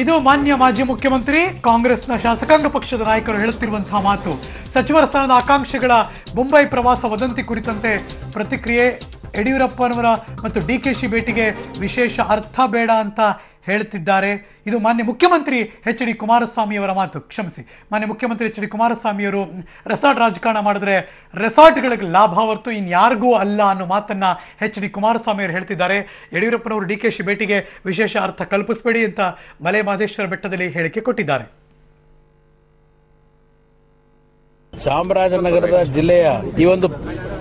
ಇದು ಮಾನ್ಯ ಮಾಜಿ ಮುಖ್ಯಮಂತ್ರಿ ಕಾಂಗ್ರೆಸ್ನ ಶಾಸಕಾಂಗ ಪಕ್ಷದ ನಾಯಕರು ಹೇಳುತ್ತಿರುವಂತಹ ಮಾತು. ಸಚಿವರ ಸ್ಥಾನದ ಆಕಾಂಕ್ಷಿಗಳ ಮುಂಬೈ ಪ್ರವಾಸ ವದಂತಿ ಕುರಿತಂತೆ ಪ್ರತಿಕ್ರಿಯೆ. ಯಡಿಯೂರಪ್ಪನವರ ಮತ್ತು ಡಿಕೆಶಿ ಭೇಟಿಗೆ ವಿಶೇಷ ಅರ್ಥ ಬೇಡ ಅಂತ ಹೇಳುತ್ತಿದ್ದಾರೆ. ಇದು ಮಾನ್ಯ ಮುಖ್ಯಮಂತ್ರಿ ಎಚ್ ಡಿ ಕುಮಾರಸ್ವಾಮಿಯವರ ಮಾತು. ಕ್ಷಮಿಸಿ, ಮಾನ್ಯ ಮುಖ್ಯಮಂತ್ರಿ ಎಚ್ ಡಿ ಕುಮಾರಸ್ವಾಮಿಯವರು ರೆಸಾರ್ಟ್ ರಾಜಕಾರಣ ಮಾಡಿದ್ರೆ ರೆಸಾರ್ಟ್ಗಳಿಗೆ ಲಾಭ ಹೊರತು ಇನ್ಯಾರಿಗೂ ಅಲ್ಲ ಅನ್ನೋ ಮಾತನ್ನ ಎಚ್ ಡಿ ಕುಮಾರಸ್ವಾಮಿಯವರು ಹೇಳ್ತಿದ್ದಾರೆ. ಯಡಿಯೂರಪ್ಪನವರು ಡಿಕೆಶಿ ಭೇಟಿಗೆ ವಿಶೇಷ ಅರ್ಥ ಕಲ್ಪಿಸಬೇಡಿ ಅಂತ ಮಲೆ ಮಹದೇಶ್ವರ ಬೆಟ್ಟದಲ್ಲಿ ಹೇಳಿಕೆ ಕೊಟ್ಟಿದ್ದಾರೆ. ಚಾಮರಾಜನಗರದ ಜಿಲ್ಲೆಯ ಈ ಒಂದು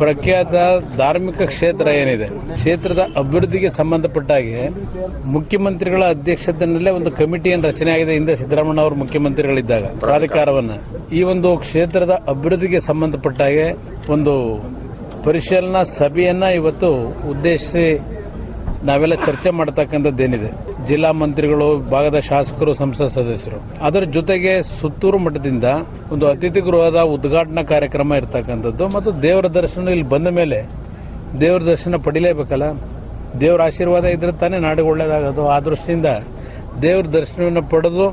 ಪ್ರಖ್ಯಾತ ಧಾರ್ಮಿಕ ಕ್ಷೇತ್ರ ಏನಿದೆ, ಕ್ಷೇತ್ರದ ಅಭಿವೃದ್ಧಿಗೆ ಸಂಬಂಧಪಟ್ಟ ಹಾಗೆ ಮುಖ್ಯಮಂತ್ರಿಗಳ ಅಧ್ಯಕ್ಷತೆಯಲ್ಲೇ ಒಂದು ಕಮಿಟಿಯನ್ನು ರಚನೆ ಆಗಿದೆ. ಹಿಂದೆ ಸಿದ್ದರಾಮಯ್ಯ ಅವರು ಮುಖ್ಯಮಂತ್ರಿಗಳಿದ್ದಾಗ ಪ್ರಾಧಿಕಾರವನ್ನು ಈ ಒಂದು ಕ್ಷೇತ್ರದ ಅಭಿವೃದ್ಧಿಗೆ ಸಂಬಂಧಪಟ್ಟ ಹಾಗೆ ಒಂದು ಪರಿಶೀಲನಾ ಸಭೆಯನ್ನ ಇವತ್ತು ಉದ್ದೇಶಿಸಿ ನಾವೆಲ್ಲ ಚರ್ಚೆ ಮಾಡತಕ್ಕಂಥದ್ದೇನಿದೆ. ಜಿಲ್ಲಾ ಮಂತ್ರಿಗಳು, ಭಾಗದ ಶಾಸಕರು, ಸಂಸತ್ ಸದಸ್ಯರು, ಅದರ ಜೊತೆಗೆ ಸುತ್ತೂರು ಮಠದಿಂದ ಒಂದು ಅತಿಥಿ ಗೃಹದ ಉದ್ಘಾಟನಾ ಕಾರ್ಯಕ್ರಮ ಇರತಕ್ಕಂಥದ್ದು ಮತ್ತು ದೇವರ ದರ್ಶನ ಇಲ್ಲಿ ಬಂದ ಮೇಲೆ ದೇವರ ದರ್ಶನ ಪಡಿಲೇಬೇಕಲ್ಲ. ದೇವರ ಆಶೀರ್ವಾದ ಇದ್ರೆ ತಾನೇ ನಾಡಿಗೆ ಒಳ್ಳೇದಾಗೋದು. ಆ ದೃಷ್ಟಿಯಿಂದ ದೇವರ ದರ್ಶನವನ್ನು ಪಡೆದು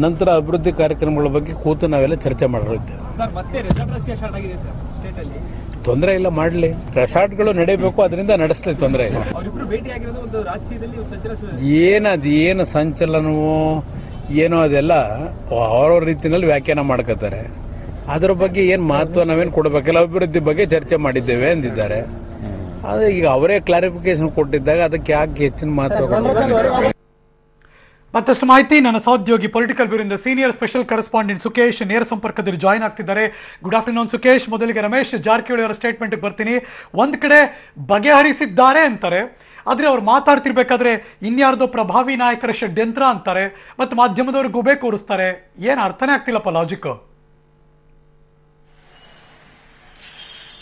ನಂತರ ಅಭಿವೃದ್ಧಿ ಕಾರ್ಯಕ್ರಮಗಳ ಬಗ್ಗೆ ಕೂತು ನಾವೆಲ್ಲ ಚರ್ಚೆ ಮಾಡಿರ್ತೇವೆ. ತೊಂದರೆ ಇಲ್ಲ, ಮಾಡಲಿ. ರೆಸಾರ್ಟ್ಗಳು ನಡೀಬೇಕು, ಅದರಿಂದ ನಡೆಸಲಿ, ತೊಂದರೆ ಇಲ್ಲ. ಏನು ಸಂಚಲನವೋ ಏನೋ ಅದೆಲ್ಲ ಅವ್ರವ್ರ ರೀತಿಯಲ್ಲಿ ವ್ಯಾಖ್ಯಾನ ಮಾಡ್ಕೋತಾರೆ. ಅದರ ಬಗ್ಗೆ ಏನು ಮಹತ್ವ ನಾವೇನು ಕೊಡಬೇಕಲ್ಲ. ಅಭಿವೃದ್ಧಿ ಬಗ್ಗೆ ಚರ್ಚೆ ಮಾಡಿದ್ದೇವೆ ಅಂದಿದ್ದಾರೆ. ಆದರೆ ಈಗ ಅವರೇ ಕ್ಲಾರಿಫಿಕೇಶನ್ ಕೊಟ್ಟಿದ್ದಾಗ ಅದಕ್ಕೆ ಯಾಕೆ ಹೆಚ್ಚಿನ ಮಹತ್ವ. ಮತ್ತಷ್ಟು ಮಾಹಿತಿ ನನ್ನ ಸಹೋದ್ಯೋಗಿ ಪೊಲಿಟಿಕಲ್ ಬ್ಯೂರೋದಿಂದ ಸೀನಿಯರ್ ಸ್ಪೆಷಲ್ ಕರೆಸ್ಪಾಂಡೆಂಟ್ ಸುಖೇಶ್ ನೇರ ಸಂಪರ್ಕದಲ್ಲಿ ಜಾಯ್ನ್ ಆಗ್ತಿದ್ದಾರೆ. Good afternoon Sukhesh. ಮೊದಲಿಗೆ ರಮೇಶ್ ಜಾರಕಿಹೊಳಿ ಅವರ ಸ್ಟೇಟ್ಮೆಂಟ್ಗೆ ಬರ್ತೀನಿ. ಒಂದು ಕಡೆ ಬಗೆಹರಿಸಿದ್ದಾರೆ ಅಂತಾರೆ, ಆದರೆ ಅವ್ರು ಮಾತಾಡ್ತಿರ್ಬೇಕಾದ್ರೆ ಇನ್ಯಾರ್ದೋ ಪ್ರಭಾವಿ ನಾಯಕರ ಷಡ್ಯಂತ್ರ ಅಂತಾರೆ ಮತ್ತು ಮಾಧ್ಯಮದವರು ಗುಬೆ ಕೂರಿಸ್ತಾರೆ. ಏನು ಅರ್ಥನೇ ಆಗ್ತಿಲ್ಲಪ್ಪ ಲಾಜಿಕ್.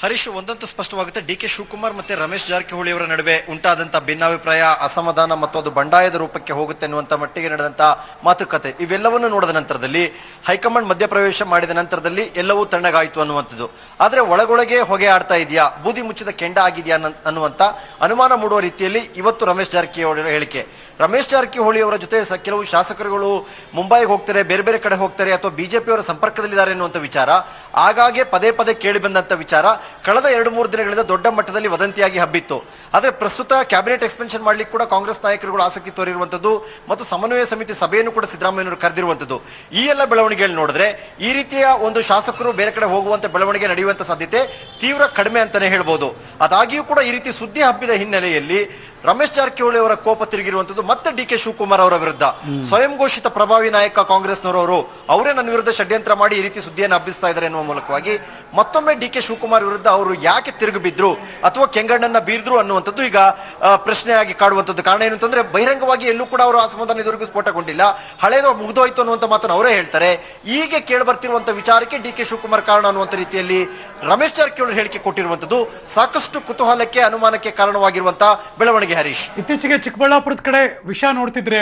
ಹರೀಶ್, ಒಂದಂತೂ ಸ್ಪಷ್ಟವಾಗುತ್ತೆ, ಡಿ ಕೆ ಶಿವಕುಮಾರ್ ಮತ್ತೆ ರಮೇಶ್ ಜಾರಕಿಹೊಳಿ ಅವರ ನಡುವೆ ಉಂಟಾದಂತಹ ಭಿನ್ನಾಭಿಪ್ರಾಯ, ಅಸಮಾಧಾನ ಮತ್ತು ಅದು ಬಂಡಾಯದ ರೂಪಕ್ಕೆ ಹೋಗುತ್ತೆ ಅನ್ನುವಂತ ಮಟ್ಟಿಗೆ ನಡೆದಂತ ಮಾತುಕತೆ ಇವೆಲ್ಲವನ್ನು ನೋಡಿದ ನಂತರದಲ್ಲಿ ಹೈಕಮಾಂಡ್ ಮಧ್ಯಪ್ರವೇಶ ಮಾಡಿದ ನಂತರದಲ್ಲಿ ಎಲ್ಲವೂ ತಣ್ಣಗಾಯಿತು ಅನ್ನುವಂಥದ್ದು. ಆದ್ರೆ ಒಳಗೊಳಗೆ ಹೊಗೆ ಆಡ್ತಾ ಇದೆಯಾ, ಬೂದಿ ಮುಚ್ಚಿದ ಕೆಂಡ ಆಗಿದೆಯಾ ಅನ್ನುವಂತ ಅನುಮಾನ ಮೂಡುವ ರೀತಿಯಲ್ಲಿ ಇವತ್ತು ರಮೇಶ್ ಜಾರಕಿಹೊಳಿ ಅವರ ಹೇಳಿಕೆ. ರಮೇಶ್ ಜಾರಕಿಹೊಳಿ ಅವರ ಜೊತೆ ಕೆಲವು ಶಾಸಕರುಗಳು ಮುಂಬೈಗೆ ಹೋಗ್ತಾರೆ, ಬೇರೆ ಬೇರೆ ಕಡೆ ಹೋಗ್ತಾರೆ ಅಥವಾ ಬಿಜೆಪಿಯವರ ಸಂಪರ್ಕದಲ್ಲಿದ್ದಾರೆ ಎನ್ನುವಂತ ವಿಚಾರ ಆಗಾಗ್ಗೆ ಪದೇ ಪದೇ ಕೇಳಿ ಬಂದಂತ ವಿಚಾರ ಕಳೆದ 2-3 ದಿನಗಳಿಂದ ದೊಡ್ಡ ಮಟ್ಟದಲ್ಲಿ ವದಂತಿಯಾಗಿ ಹಬ್ಬಿತ್ತು. ಆದ್ರೆ ಪ್ರಸ್ತುತ ಕ್ಯಾಬಿನೆಟ್ ಎಕ್ಸ್ಪೆನ್ಷನ್ ಮಾಡ್ಲಿಕ್ಕೆ ಕೂಡ ಕಾಂಗ್ರೆಸ್ ನಾಯಕರುಗಳು ಆಸಕ್ತಿ ತೋರಿರುವಂತದ್ದು ಮತ್ತು ಸಮನ್ವಯ ಸಮಿತಿ ಸಭೆಯನ್ನು ಕೂಡ ಸಿದ್ದರಾಮಯ್ಯನವರು ಕರೆದಿರುವಂತದ್ದು. ಈ ಎಲ್ಲ ಬೆಳವಣಿಗೆಗಳು ನೋಡಿದ್ರೆ ಈ ರೀತಿಯ ಒಂದು ಶಾಸಕರು ಬೇರೆ ಕಡೆ ಹೋಗುವಂತ ಬೆಳವಣಿಗೆ ನಡೆಯುವಂತ ಸಾಧ್ಯತೆ ತೀವ್ರ ಕಡಿಮೆ ಅಂತಾನೆ ಹೇಳ್ಬೋದು. ಅದಾಗಿಯೂ ಕೂಡ ಈ ರೀತಿ ಸುದ್ದಿ ಹಬ್ಬಿದ ಹಿನ್ನೆಲೆಯಲ್ಲಿ ರಮೇಶ್ ಜಾರಕಿಹೊಳಿ ಅವರ ಕೋಪ ತಿರುಗಿರುವಂತದ್ದು ಮತ್ತೆ ಡಿ ಕೆ ಶಿವಕುಮಾರ್ ಅವರ ವಿರುದ್ಧ. ಸ್ವಯಂ ಘೋಷಿತ ಪ್ರಭಾವಿ ನಾಯಕ ಕಾಂಗ್ರೆಸ್ನವರು ಅವರೇ ನನ್ನ ವಿರುದ್ಧ ಷಡ್ಯಂತ್ರ ಮಾಡಿ ಈ ರೀತಿ ಸುದ್ದಿಯನ್ನು ಹಬ್ಬಿಸ್ತಾ ಇದ್ದಾರೆ ಎನ್ನುವ ಮೂಲಕವಾಗಿ ಮತ್ತೊಮ್ಮೆ ಡಿ ಕೆ ಶಿವಕುಮಾರ್ ವಿರುದ್ಧ ಅವರು ಯಾಕೆ ತಿರುಗಿ ಬಿದ್ರು ಅಥವಾ ಕೆಂಗಣ್ಣನ್ನ ಬೀರಿದ್ರು ಅನ್ನುವಂಥದ್ದು ಈಗ ಪ್ರಶ್ನೆಯಾಗಿ ಕಾಡುವಂಥದ್ದು. ಕಾರಣ ಏನು ಅಂತಂದ್ರೆ ಬಹಿರಂಗವಾಗಿ ಎಲ್ಲೂ ಕೂಡ ಅವರು ಅಸಮಾಧಾನ ಇದುವರೆಗೂ ಸ್ಫೋಟಗೊಂಡಿಲ್ಲ. ಹಳೇದು ಮುಗಿದೋಯ್ತು ಅನ್ನುವಂಥ ಮಾತನ್ನು ಅವರೇ ಹೇಳ್ತಾರೆ. ಈಗ ಕೇಳಿ ಬರ್ತಿರುವಂತಹ ವಿಚಾರಕ್ಕೆ ಡಿ ಕೆ ಶಿವಕುಮಾರ್ ಕಾರಣ ಅನ್ನುವಂಥ ರೀತಿಯಲ್ಲಿ ರಮೇಶ್ ಜಾರಕಿಹೊಳಿ ಹೇಳಿಕೆ ಕೊಟ್ಟಿರುವಂತದ್ದು ಸಾಕಷ್ಟು ಕುತೂಹಲಕ್ಕೆ, ಅನುಮಾನಕ್ಕೆ ಕಾರಣವಾಗಿರುವಂತಹ ಬೆಳವಣಿಗೆ. ಹರೀಶ್, ಇತ್ತೀಚೆಗೆ ಚಿಕ್ಕಬಳ್ಳಾಪುರದ ಕಡೆ ವಿಷಯ ನೋಡ್ತಿದ್ರೆ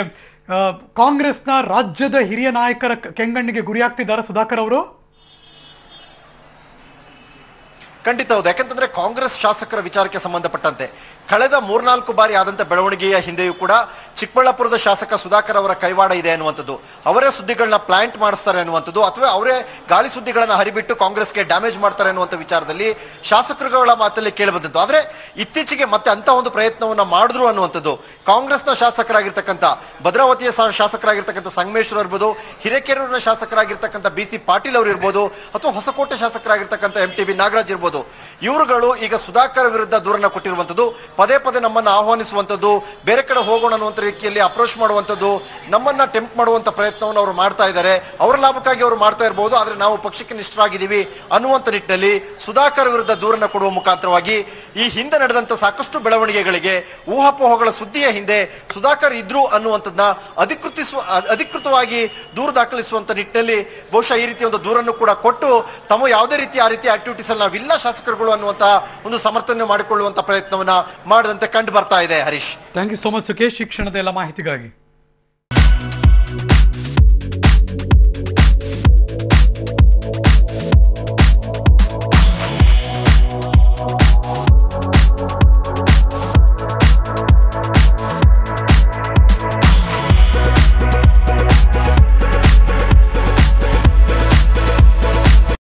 ಕಾಂಗ್ರೆಸ್ನ ರಾಜ್ಯದ ಹಿರಿಯ ನಾಯಕರ ಕೆಂಗಣ್ಣಿಗೆ ಗುರಿಯಾಗ್ತಿದ್ದಾರೆ ಸುಧಾಕರ್ ಅವರು. ಖಂಡಿತ ಹೌದು. ಯಾಕಂತಂದ್ರೆ ಕಾಂಗ್ರೆಸ್ ಶಾಸಕರ ವಿಚಾರಕ್ಕೆ ಸಂಬಂಧಪಟ್ಟಂತೆ ಕಳೆದ 3-4 ಬಾರಿ ಆದಂತ ಬೆಳವಣಿಗೆಯ ಹಿಂದೆಯೂ ಕೂಡ ಚಿಕ್ಕಬಳ್ಳಾಪುರದ ಶಾಸಕ ಸುಧಾಕರ್ ಅವರ ಕೈವಾಡ ಇದೆ ಅನ್ನುವಂಥದ್ದು, ಅವರೇ ಸುದ್ದಿಗಳನ್ನ ಪ್ಲಾಂಟ್ ಮಾಡಿಸ್ತಾರೆ ಅನ್ನುವಂಥದ್ದು ಅಥವಾ ಅವರೇ ಗಾಳಿ ಸುದ್ದಿಗಳನ್ನ ಹರಿಬಿಟ್ಟು ಕಾಂಗ್ರೆಸ್ಗೆ ಡ್ಯಾಮೇಜ್ ಮಾಡ್ತಾರೆ ಅನ್ನುವಂಥ ವಿಚಾರದಲ್ಲಿ ಶಾಸಕರುಗಳ ಮಾತಲ್ಲಿ ಕೇಳಿಬಂದದ್ದು. ಆದ್ರೆ ಇತ್ತೀಚೆಗೆ ಮತ್ತೆ ಅಂತ ಒಂದು ಪ್ರಯತ್ನವನ್ನ ಮಾಡಿದ್ರು ಅನ್ನುವಂಥದ್ದು ಕಾಂಗ್ರೆಸ್ನ ಶಾಸಕರಾಗಿರ್ತಕ್ಕಂಥ ಭದ್ರಾವತಿಯ ಶಾಸಕರಾಗಿರ್ತಕ್ಕಂಥ ಸಂಗಮೇಶ್ವರ್ ಇರ್ಬೋದು, ಹಿರೇಕೆರೂರಿನ ಶಾಸಕರಾಗಿರ್ತಕ್ಕಂಥ BC ಪಾಟೀಲ್ ಅವರು ಇರ್ಬೋದು ಅಥವಾ ಹೊಸಕೋಟೆ ಶಾಸಕರಾಗಿರ್ತಕ್ಕಂಥ MTB ನಾಗರಾಜ್ ಇರ್ಬೋದು. ಇವರುಗಳು ಈಗ ಸುಧಾಕರ್ ವಿರುದ್ಧ ದೂರನ್ನ ಕೊಟ್ಟಿರುವಂತದ್ದು, ಪದೇ ಪದೇ ನಮ್ಮನ್ನ ಆಹ್ವಾನಿಸುವಂತದ್ದು, ಬೇರೆ ಕಡೆ ಹೋಗೋಣ ಅನ್ನುವಂತ ರೀತಿಯಲ್ಲಿ ಅಪ್ರೋಚ್ ಮಾಡುವಂತದ್ದು, ನಮ್ಮನ್ನ ಟೆಂಪ್ಟ್ ಮಾಡುವಂತ ಪ್ರಯತ್ನವನ್ನು ಅವರು ಮಾಡ್ತಾ ಇದ್ದಾರೆ. ಅವರ ಲಾಭಕ್ಕಾಗಿ ಅವರು ಮಾಡ್ತಾ ಇರಬಹುದು, ಆದ್ರೆ ನಾವು ಪಕ್ಷಕ್ಕೆ ನಿಷ್ಠರಾಗಿದ್ದೀವಿ ಅನ್ನುವಂತ ನಿಟ್ಟಿನಲ್ಲಿ ಸುಧಾಕರ್ ವಿರುದ್ಧ ದೂರನ್ನ ಕೊಡುವ ಮುಖಾಂತರವಾಗಿ ಈ ಹಿಂದೆ ನಡೆದಂತ ಸಾಕಷ್ಟು ಬೆಳವಣಿಗೆಗಳಿಗೆ ಊಹಾಪೋಹಗಳ ಸುದ್ದಿಯ ಹಿಂದೆ ಸುಧಾಕರ್ ಇದ್ರು ಅನ್ನುವಂಥದ್ದನ್ನ ಅಧಿಕೃತವಾಗಿ ದೂರು ದಾಖಲಿಸುವಂತ ನಿಟ್ಟಿನಲ್ಲಿ ಬಹುಶಃ ಈ ರೀತಿಯ ಒಂದು ದೂರನ್ನು ಕೂಡ ಕೊಟ್ಟು ತಮ್ಮ ಯಾವುದೇ ರೀತಿಯ ಆ ರೀತಿಯ ಆಕ್ಟಿವಿಟೀಸ್ ಅಲ್ಲಿ ನಾವಿಲ್ಲ ಶಾಸಕರುಗಳು ಅನ್ನುವಂತ ಒಂದು ಸಮರ್ಥನೆ ಮಾಡಿಕೊಳ್ಳುವಂತ ಪ್ರಯತ್ನವನ್ನ ಮಾಡದಂತೆ ಕಂಡು ಬರ್ತಾ ಇದೆ. Harish, thank you so much Sukhesh, ಶಿಕ್ಷಣದ ಎಲ್ಲ ಮಾಹಿತಿಗಾಗಿ.